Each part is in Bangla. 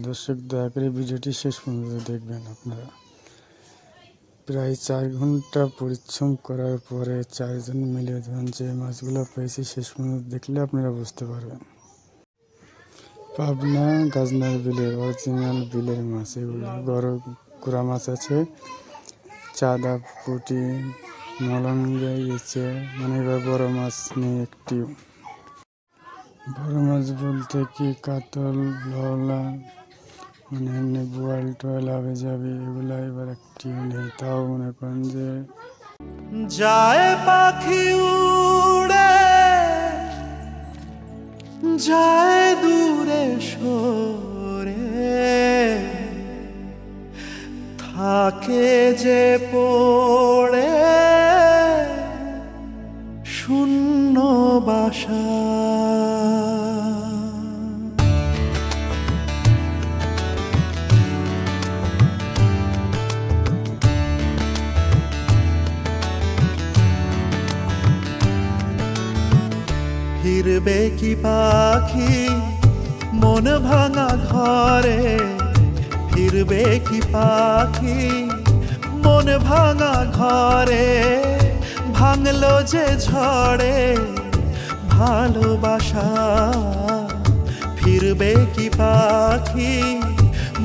দর্শক, দয়া করে ভিডিওটি শেষ পর্যন্ত দেখবেন। আপনারা প্রায় 4 ঘন্টা পরিশ্রম করার পরে 4 জন মিলে যখন যে মাছগুলো পেয়েছি, শেষ পর্যন্ত দেখলে আপনারা বুঝতে পারবেন। পাবনা গাজনার বিলের অরিজিনাল বিলের মাছ এগুলো। গোড়া মাছ আছে, চাঁদা, পুঁটি, মলঙ্গে, ইচে, মানে এবার বড় মাছ নেই একটিও। বড় মাছ বলতে কি কাতল, লওলা, মানে এমনি বোয়াল টোয়াল, আবে যাবে, এগুলো এবার একটিও নেই। তাও মনে করেন যে যায় পাখি উড়ে যায় দূরে সরে, থাকে যে পড়ে শূন্য বাসা। ফিরবে কি পাখি মন ভাঙা ঘরে, ফিরবে কি পাখি মন ভাঙা ঘরে, ভাঙলো যে ঝড়ে ভালোবাসা। ফিরবে কি পাখি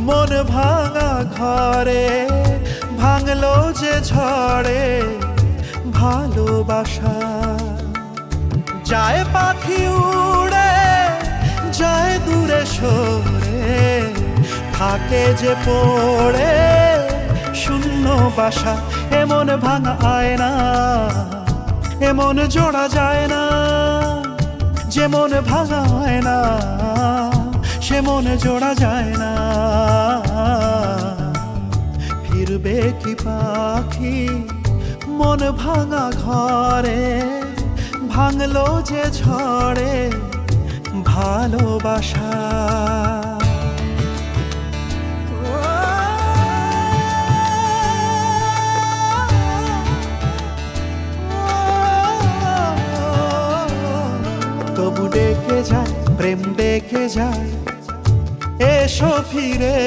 মন ভাঙা ঘরে, ভাঙলো যে ঝড়ে ভালোবাসা। যায় পাখি উড়ে যায় দূরে সরে, থাকে যে পড়ে শূন্য বাসা। এমন ভাঙা আয়না এমন জোড়া যায় না, যেমন ভাঙা আয়না সে মন জোড়া যায় না। ফিরবে কি পাখি মন ভাঙা ঘরে, ভাঙলো যে ঝড়ে ভালোবাসা। তবু ডেকে যায় প্রেম ডেকে যায়, এসো ফিরে।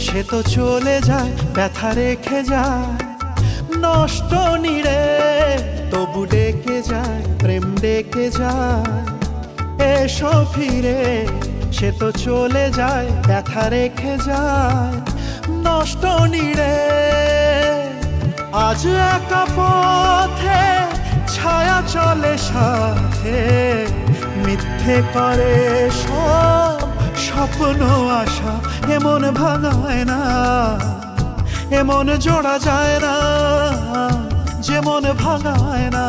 সে তো চলে যায় ব্যথা রেখে যায় নষ্ট নিরে। তবু ডেকে যায় প্রেম ডেকে যায়, এসো ফিরে। সে তো চলে যায় ব্যথা রেখে যায় নষ্ট নিরে। আজ একা পথে ছায়া চলে সাথে, মিথ্যে করে সব স্বপ্ন আশা। এমন ভাঙায় না এমন জোড়া যায় না, যেমন ভাঙায় না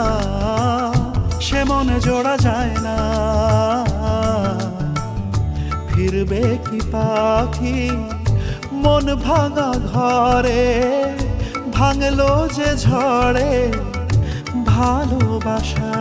সে মন জোড়া যায় না। ফিরবে কি পাখি মন ভাঙা ঘরে, ভাঙলো যে ঝড়ে ভালোবাসা।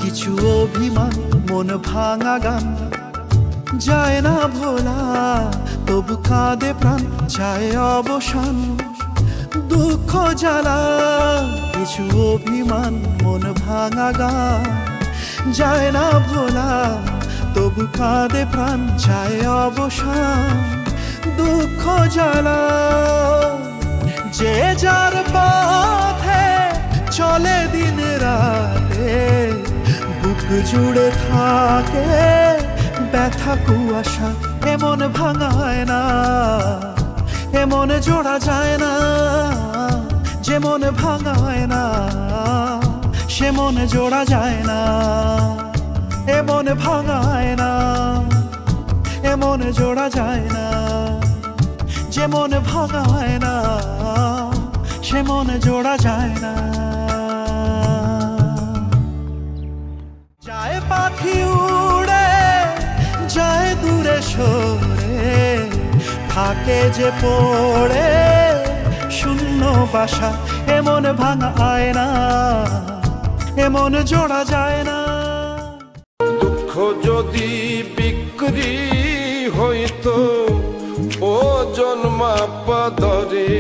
কিছু অভিমান মন ভাঙা গান যায় না ভোলা, তবু কাঁদে প্রাণ চায় অবসান দুঃখ জ্বালা। কিছু অভিমান মন ভাঙা গান যায় না ভোলা, তবু কাঁদে প্রাণ চায় অবসান দুঃখ জ্বালা। যে যার পথে চলে দিন রাতে, বুক জুড়ে থাকে ব্যথা কুয়াশা। এমন ভাঙায় না এমন জোড়া যায় না, যেমন ভাঙায় না সে মন জোড়া যায় না। এমন ভাঙায় না এমন জোড়া যায় না, যেমন ভাঙায় না সে মন জোড়া যায় না। যায় পাখি উড়ে যায় দূরে সরে, থাকে যে পড়ে শূন্য বাসা, এমন ভাঙা আয়না এমন জোড়া যায় না। দুঃখ যদি বিক্রি হইতো ওজন মাপা দরে,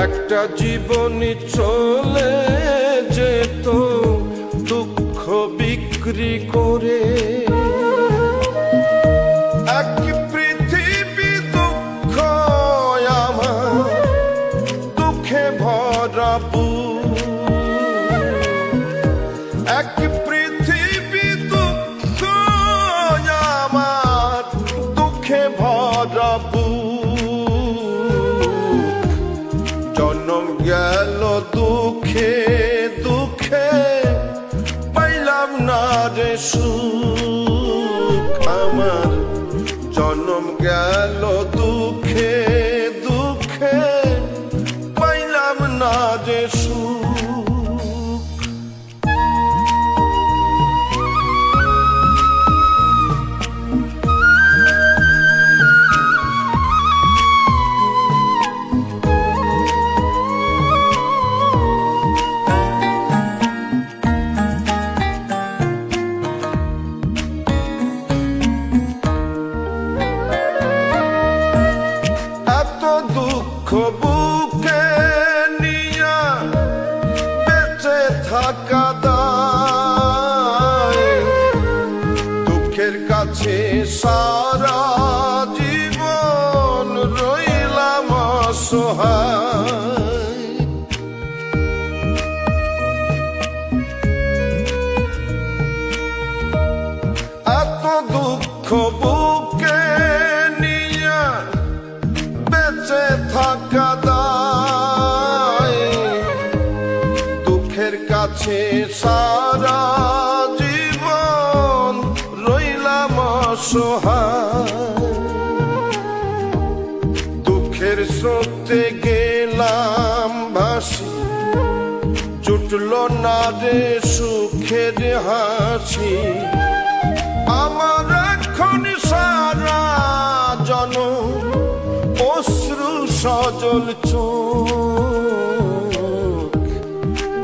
একটা জীবনী চলে যেত দুঃখ বিক্রি করে। এক পৃথিবী দুঃখ আমার, দুঃখে ভরা বুক। এক পৃথিবী দুঃখ আমার, দুঃখে ভরা বুক। জন্ম গেল দুঃখে দুঃখে, পাইলাম না রে সুখ আমার। জন্ম গেল দুঃখে দুঃখে, পাইলাম না রে সুখ। এত দুঃখ বুকে নিয়া বেঁচে থাকা দায়, দুঃখের কাছে সারা জীবন রইলাম অসহায়। এত দুঃখ বুকে নিয়া বেঁচে থাকা দায়, দুঃখের কাছে সারা জীবন রইলাম অসহায়। দুঃখের স্রোতে গেলাম ভাসি, জুটল না রে সুখের হাসি। আমার এখন সারা জনম অশ্রু সজল চোখ।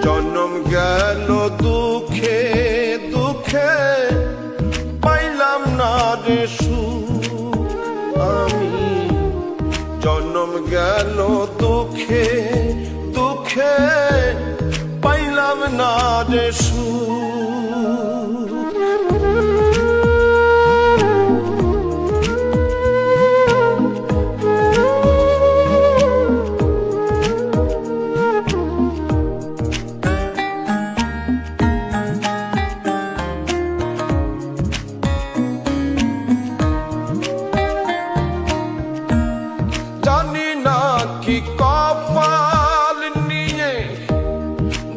জন্ম গেল দুঃখে দুঃখে, পাইলাম না রে সুখ আমি। জন্ম গেল দুঃখে দুঃখে, পাইলাম না রে সুখ। জানি না কি কপাল নিয়ে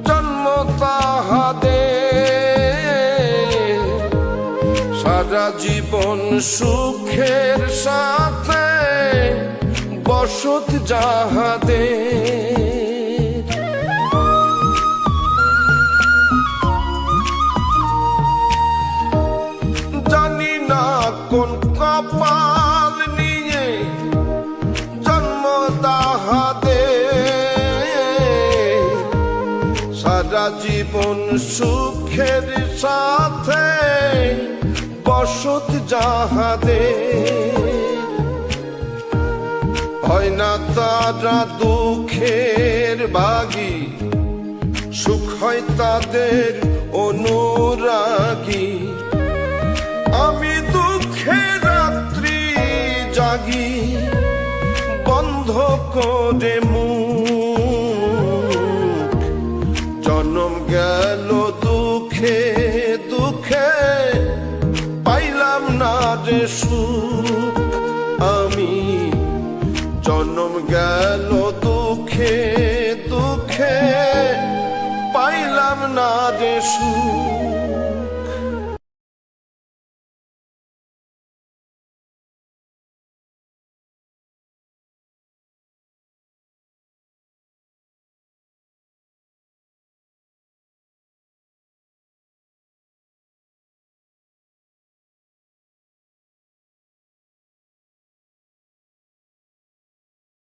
জন্ম তাহাদের, সারা জীবন সুখের সাথে বসত যাহাদের। জানি না কোন কপাল নিয়ে জন্ম তাহাদের, সারা জীবন সুখের সাথে বসত যাহাদের। হয় না তারা দুঃখের ভাগী, সুখ হয় তাদের অনুরাগী। আমি দুঃখের রাত্রি জাগি, বন্ধ করে মুখ। জন্ম গেল দুঃখে দুঃখে, পাইলাম না রে সুখ আমি। জন্ম গেল দুঃখে দুঃখে, পাইলাম না রে সুখ।